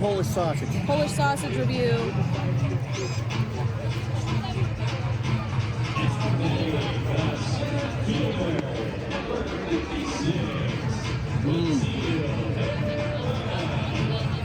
Polish sausage. Polish sausage review.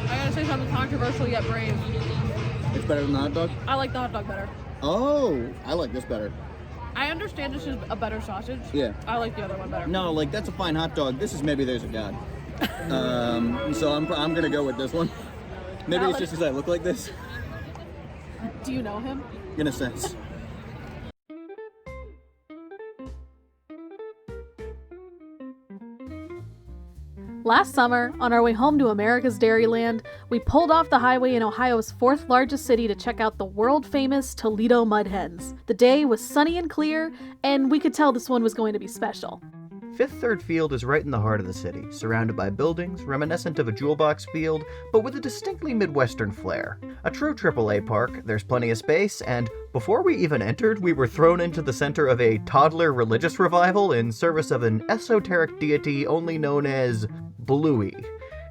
I gotta say something controversial yet brave. It's better than the hot dog? I like the hot dog better. Oh, I like this better. I understand this is a better sausage. Yeah. I like the other one better. No, like, that's a fine hot dog. This is maybe there's a God. So I'm gonna go with this one. Maybe it's just because I look like this. Do you know him? In a sense. Last summer, on our way home to America's Dairyland, we pulled off the highway in Ohio's fourth largest city to check out the world-famous Toledo Mud Hens. The day was sunny and clear, and we could tell this one was going to be special. Fifth Third Field is right in the heart of the city, surrounded by buildings reminiscent of a jewel box field, but with a distinctly Midwestern flair. A true AAA park, there's plenty of space, and before we even entered, we were thrown into the center of a toddler religious revival in service of an esoteric deity only known as Bluey.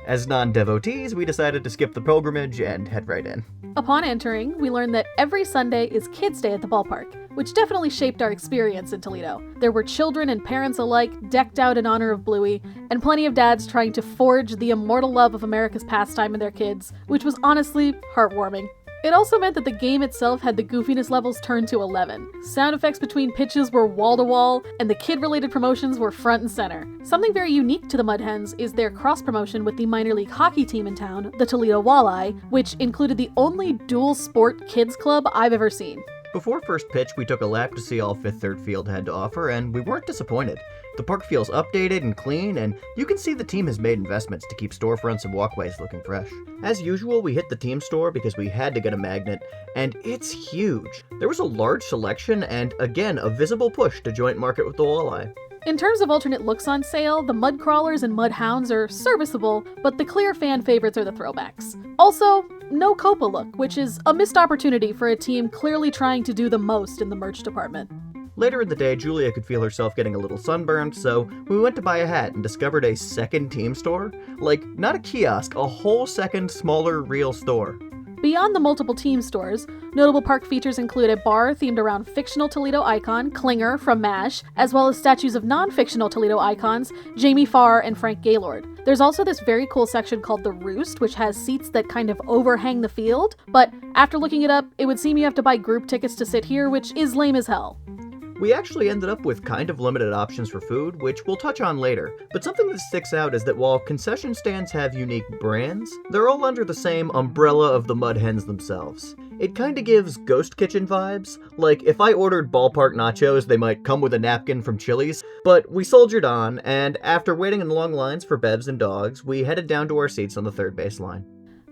As non-devotees, we decided to skip the pilgrimage and head right in. Upon entering, we learned that every Sunday is Kids' Day at the ballpark, which definitely shaped our experience in Toledo. There were children and parents alike decked out in honor of Bluey, and plenty of dads trying to forge the immortal love of America's pastime in their kids, which was honestly heartwarming. It also meant that the game itself had the goofiness levels turned to 11. Sound effects between pitches were wall-to-wall, and the kid-related promotions were front and center. Something very unique to the Mud Hens is their cross-promotion with the minor league hockey team in town, the Toledo Walleye, which included the only dual-sport kids club I've ever seen. Before first pitch, we took a lap to see all Fifth Third Field had to offer, and we weren't disappointed. The park feels updated and clean, and you can see the team has made investments to keep storefronts and walkways looking fresh. As usual, we hit the team store because we had to get a magnet, and it's huge. There was a large selection and, again, a visible push to joint market with the Walleye. In terms of alternate looks on sale, the Mud Crawlers and Mud Hounds are serviceable, but the clear fan favorites are the throwbacks. Also, no Copa look, which is a missed opportunity for a team clearly trying to do the most in the merch department. Later in the day, Julia could feel herself getting a little sunburned, so we went to buy a hat and discovered a second team store. Like, not a kiosk, a whole second, smaller, real store. Beyond the multiple team stores, notable park features include a bar themed around fictional Toledo icon Klinger from MASH, as well as statues of non-fictional Toledo icons Jamie Farr and Frank Gaylord. There's also this very cool section called The Roost, which has seats that kind of overhang the field, but after looking it up, it would seem you have to buy group tickets to sit here, which is lame as hell. We actually ended up with kind of limited options for food, which we'll touch on later, but something that sticks out is that while concession stands have unique brands, they're all under the same umbrella of the Mud Hens themselves. It kinda gives Ghost Kitchen vibes, like if I ordered ballpark nachos, they might come with a napkin from Chili's, but we soldiered on, and after waiting in long lines for bevs and dogs, we headed down to our seats on the third base line.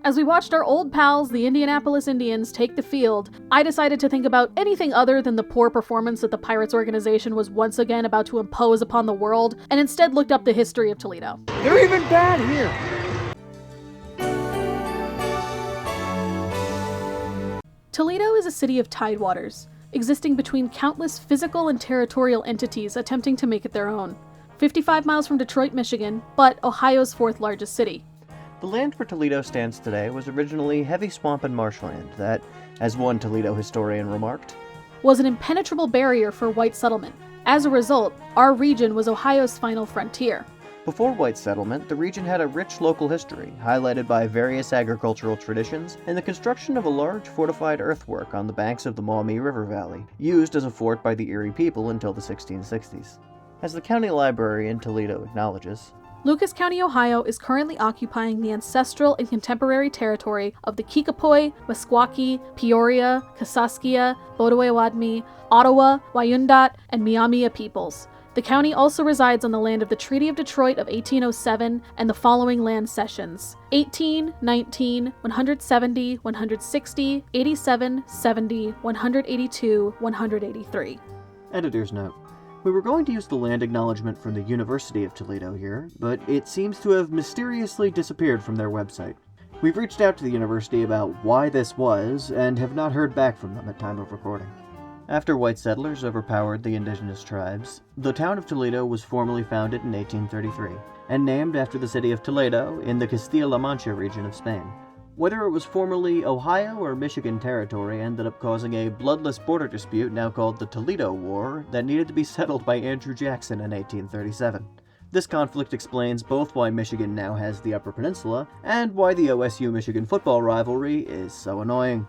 As we watched our old pals, the Indianapolis Indians, take the field, I decided to think about anything other than the poor performance that the Pirates organization was once again about to impose upon the world, and instead looked up the history of Toledo. They're even bad here! Toledo is a city of tidewaters, existing between countless physical and territorial entities attempting to make it their own. 55 miles from Detroit, Michigan, but Ohio's fourth largest city. The land where Toledo stands today was originally heavy swamp and marshland that, as one Toledo historian remarked, was an impenetrable barrier for white settlement. As a result, our region was Ohio's final frontier. Before white settlement, the region had a rich local history, highlighted by various agricultural traditions and the construction of a large fortified earthwork on the banks of the Maumee River Valley, used as a fort by the Erie people until the 1660s. As the county library in Toledo acknowledges, Lucas County, Ohio is currently occupying the ancestral and contemporary territory of the Kickapoo, Meskwaki, Peoria, Kaskaskia, Potawatomi, Ottawa, Wyandot, and Miami peoples. The county also resides on the land of the Treaty of Detroit of 1807 and the following land cessions: 18, 19, 170, 160, 87, 70, 182, 183. Editor's note. We were going to use the land acknowledgement from the University of Toledo here, but it seems to have mysteriously disappeared from their website. We've reached out to the university about why this was, and have not heard back from them at time of recording. After white settlers overpowered the indigenous tribes, the town of Toledo was formally founded in 1833, and named after the city of Toledo in the Castilla-La Mancha region of Spain. Whether it was formerly Ohio or Michigan territory ended up causing a bloodless border dispute now called the Toledo War that needed to be settled by Andrew Jackson in 1837. This conflict explains both why Michigan now has the Upper Peninsula and why the OSU-Michigan football rivalry is so annoying.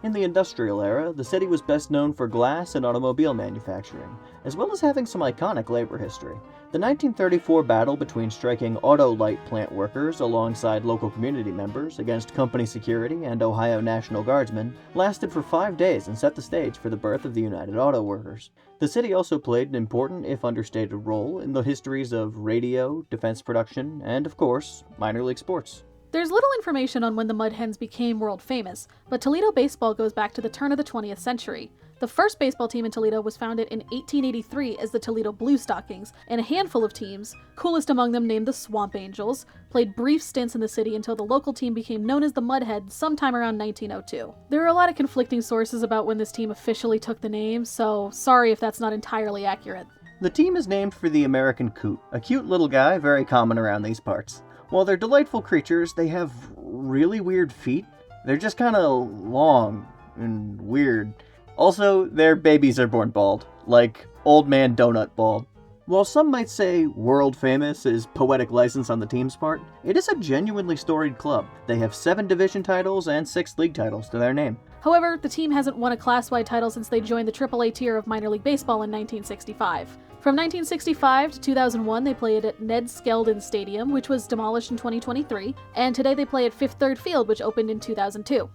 In the industrial era, the city was best known for glass and automobile manufacturing, as well as having some iconic labor history. The 1934 battle between striking Auto-Lite plant workers alongside local community members against company security and Ohio National Guardsmen lasted for 5 days and set the stage for the birth of the United Auto Workers. The city also played an important, if understated, role in the histories of radio, defense production, and, of course, minor league sports. There's little information on when the Mud Hens became world famous, but Toledo baseball goes back to the turn of the 20th century. The first baseball team in Toledo was founded in 1883 as the Toledo Blue Stockings, and a handful of teams, coolest among them named the Swamp Angels, played brief stints in the city until the local team became known as the Mudheads sometime around 1902. There are a lot of conflicting sources about when this team officially took the name, so sorry if that's not entirely accurate. The team is named for the American coot, a cute little guy very common around these parts. While they're delightful creatures, they have really weird feet. They're just kind of long and weird. Also, their babies are born bald, like Old Man Donut bald. While some might say world famous is poetic license on the team's part, it is a genuinely storied club. They have 7 division titles and 6 league titles to their name. However, the team hasn't won a class-wide title since they joined the AAA tier of minor league baseball in 1965. From 1965 to 2001, they played at Ned Skeldon Stadium, which was demolished in 2023, and today they play at Fifth Third Field, which opened in 2002.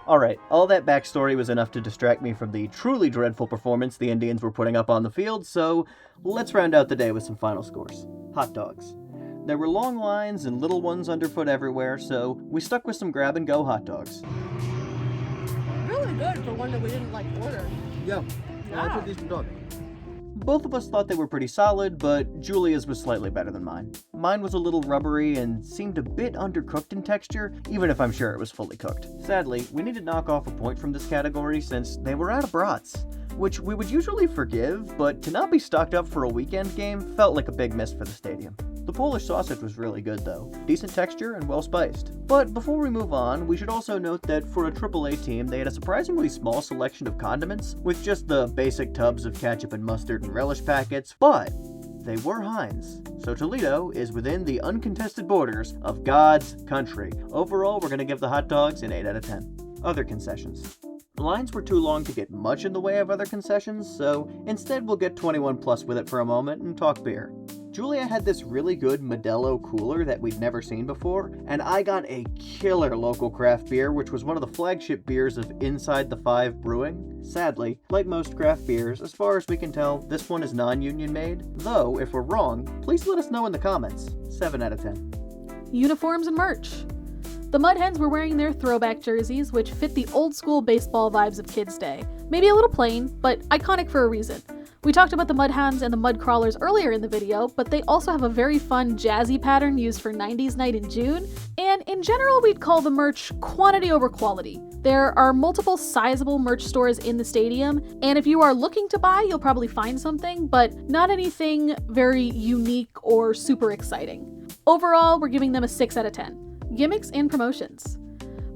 Alright, all that backstory was enough to distract me from the truly dreadful performance the Indians were putting up on the field, so let's round out the day with some final scores. Hot dogs. There were long lines and little ones underfoot everywhere, so we stuck with some grab-and-go hot dogs. Really good for one that we didn't order. Yeah, that's a decent dog. Both of us thought they were pretty solid, but Julia's was slightly better than mine. Mine was a little rubbery and seemed a bit undercooked in texture, even if I'm sure it was fully cooked. Sadly, we need to knock off a point from this category since they were out of brats, which we would usually forgive, but to not be stocked up for a weekend game felt like a big miss for the stadium. The Polish sausage was really good though, decent texture and well spiced. But before we move on, we should also note that for a AAA team, they had a surprisingly small selection of condiments, with just the basic tubs of ketchup and mustard and relish packets, but they were Heinz. So Toledo is within the uncontested borders of God's country. Overall, we're going to give the hot dogs an 8 out of 10. Other concessions. The lines were too long to get much in the way of other concessions, so instead we'll get 21 plus with it for a moment and talk beer. Julia had this really good Modelo cooler that we'd never seen before, and I got a killer local craft beer, which was one of the flagship beers of Inside the Five Brewing. Sadly, like most craft beers, as far as we can tell, this one is non-union made, though if we're wrong, please let us know in the comments. 7 out of 10. Uniforms and merch. The Mud Hens were wearing their throwback jerseys, which fit the old school baseball vibes of Kids Day. Maybe a little plain, but iconic for a reason. We talked about the Mud Hens and the Mud Crawlers earlier in the video, but they also have a very fun jazzy pattern used for 90s Night in June, and in general we'd call the merch quantity over quality. There are multiple sizable merch stores in the stadium, and if you are looking to buy, you'll probably find something, but not anything very unique or super exciting. Overall, we're giving them a 6 out of 10. Gimmicks and promotions.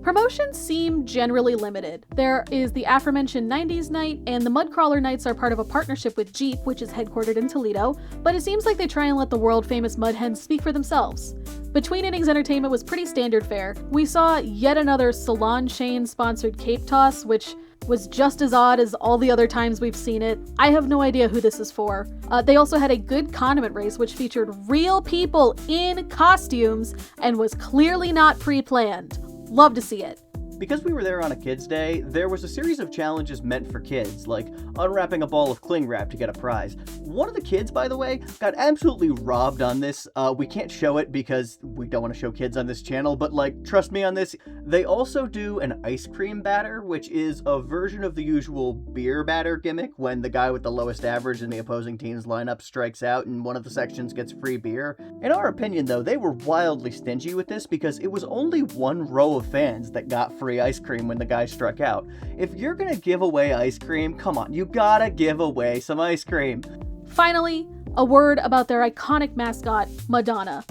Promotions seem generally limited. There is the aforementioned 90s night, and the Mudcrawler nights are part of a partnership with Jeep, which is headquartered in Toledo, but it seems like they try and let the world-famous Mud Hens speak for themselves. Between Innings Entertainment was pretty standard fare. We saw yet another Salon Chain-sponsored Cape Toss, which was just as odd as all the other times we've seen it. I have no idea who this is for. They also had a good condiment race, which featured real people in costumes and was clearly not pre-planned. Love to see it. Because we were there on a Kids Day, there was a series of challenges meant for kids, like unwrapping a ball of cling wrap to get a prize. One of the kids, by the way, got absolutely robbed on this. We can't show it because we don't want to show kids on this channel, but trust me on this. They also do an ice cream batter, which is a version of the usual beer batter gimmick when the guy with the lowest average in the opposing team's lineup strikes out and one of the sections gets free beer. In our opinion, though, they were wildly stingy with this because it was only one row of fans that got free ice cream when the guy struck out. If you're gonna give away ice cream, come on, you gotta give away some ice cream. Finally, a word about their iconic mascot, Madonna.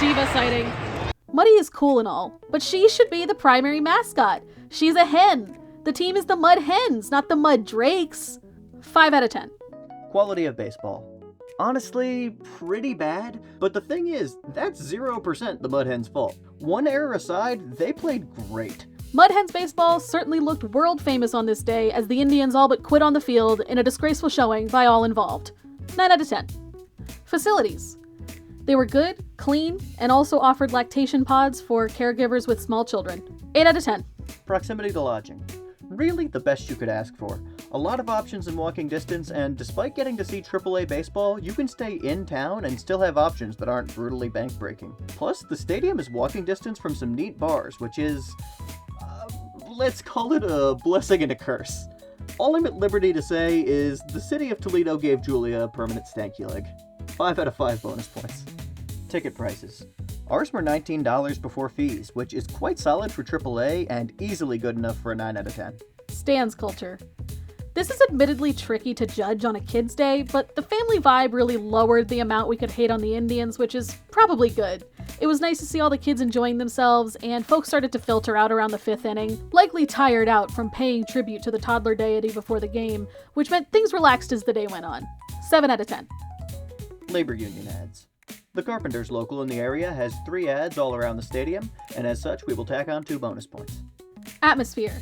Diva sighting. Muddy is cool and all, but she should be the primary mascot. She's a hen. The team is the Mud Hens, not the Mud Drakes. 5 out of 10. Quality of baseball. Honestly, pretty bad, but the thing is, that's 0% the Mud Hens' fault. One error aside, they played great. Mud Hens baseball certainly looked world famous on this day as the Indians all but quit on the field in a disgraceful showing by all involved. 9 out of 10. Facilities. They were good, clean, and also offered lactation pods for caregivers with small children. 8 out of 10. Proximity to lodging. Really the best you could ask for. A lot of options in walking distance, and despite getting to see AAA baseball, you can stay in town and still have options that aren't brutally bank-breaking. Plus, the stadium is walking distance from some neat bars, which is, let's call it a blessing and a curse. All I'm at liberty to say is the city of Toledo gave Julia a permanent stanky leg. 5 out of 5 bonus points. Ticket prices. Ours were $19 before fees, which is quite solid for AAA and easily good enough for a 9 out of 10. Stands culture. This is admittedly tricky to judge on a kid's day, but the family vibe really lowered the amount we could hate on the Indians, which is probably good. It was nice to see all the kids enjoying themselves, and folks started to filter out around the 5th inning, likely tired out from paying tribute to the toddler deity before the game, which meant things relaxed as the day went on. 7 out of 10. Labor union ads. The Carpenters local in the area has 3 ads all around the stadium, and as such, we will tack on 2 bonus points. Atmosphere.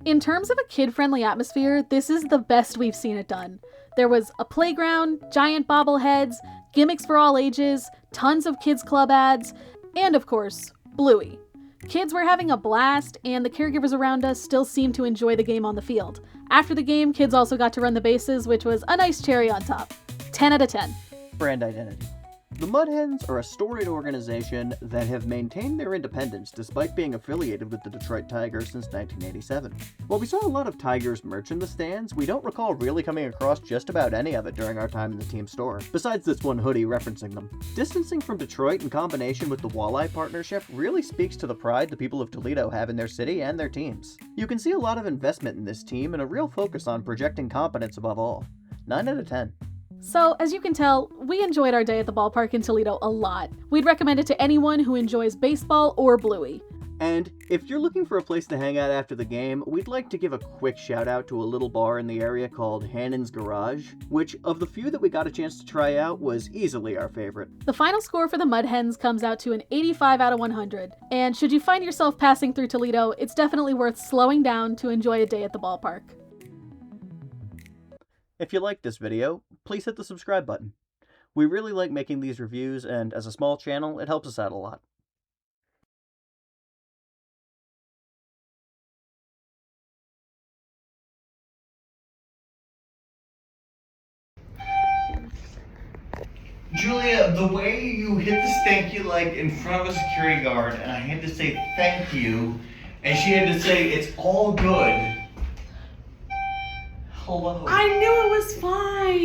In terms of a kid-friendly atmosphere, this is the best we've seen it done. There was a playground, giant bobbleheads, gimmicks for all ages, tons of kids club ads, and of course, Bluey. Kids were having a blast, and the caregivers around us still seemed to enjoy the game on the field. After the game, kids also got to run the bases, which was a nice cherry on top. 10 out of 10. Brand identity. The Mud Hens are a storied organization that have maintained their independence despite being affiliated with the Detroit Tigers since 1987. While we saw a lot of Tigers merch in the stands, we don't recall really coming across just about any of it during our time in the team store, besides this one hoodie referencing them. Distancing from Detroit in combination with the Walleye partnership really speaks to the pride the people of Toledo have in their city and their teams. You can see a lot of investment in this team and a real focus on projecting competence above all. 9 out of 10. So, as you can tell, we enjoyed our day at the ballpark in Toledo a lot. We'd recommend it to anyone who enjoys baseball or Bluey. And if you're looking for a place to hang out after the game, we'd like to give a quick shout out to a little bar in the area called Hannon's Garage, which of the few that we got a chance to try out was easily our favorite. The final score for the Mud Hens comes out to an 85 out of 100. And should you find yourself passing through Toledo, it's definitely worth slowing down to enjoy a day at the ballpark. If you liked this video, please hit the subscribe button. We really like making these reviews, and as a small channel, it helps us out a lot. Julia, the way you hit the stanky leg in front of a security guard, and I had to say thank you, and she had to say it's all good. Hello. I knew it was fine.